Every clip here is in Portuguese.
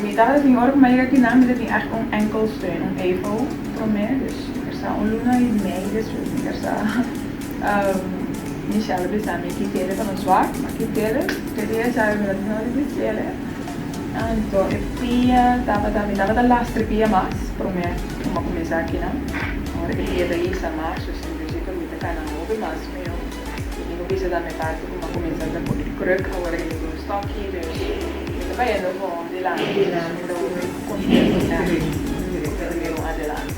metade tem hora mais aqui na minha tem echt enkel steun, even voor mij. Dus er staat een luna in mij, dus er staat Michelle bisa me kitele para um swak, mas kitele, queria saber melhor não de kitele. Então, eu pia, tava last pia mas, para mim, uma começar aqui não. Agora que pia daí essa marcha, assim, eu sei que eu vou kana novo, mas meu, eu bisa da minha parte, uma começar da por kruk, agora que eu estou aqui, eu bayendo bom, de lá, então, konfiansa, eu adelante.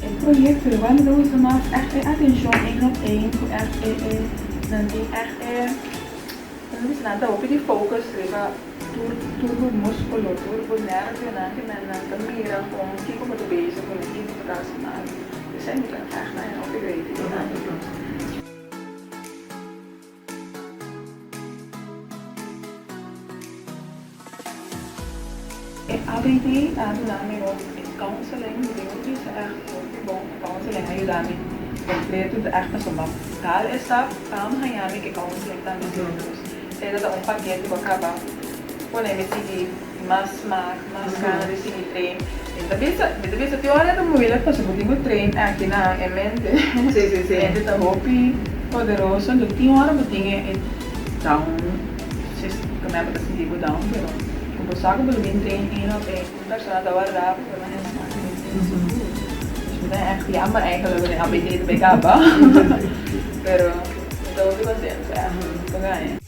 Het project veranderen we maar echt attention 1 op 1 voor echt nanti echt dan is nada op die focus riba turbo musculo turbo nerve nanti men nanti mira com que como tu bezig com die internasional dus zijn niet echt naar een opgeweten ABD namin counseling, die is echt bom. Counseling ayudami completo de echt mas uma tal está tam hayami que counseling tam juntos. Sei da um paquete com acaba. Quando me segui mas kana de segui trein. Então bisa teoria da moeda para se poder trein aqui na mente. Sim. Ente tá hobby poderoso do teoria botinha down. Como é para se digo down, pero como sabe pelo bem trein op persona da warra, dus echt jammer eigenlijk dat ik ABD erbij heb. Pero ito ko kasi sa pagkain.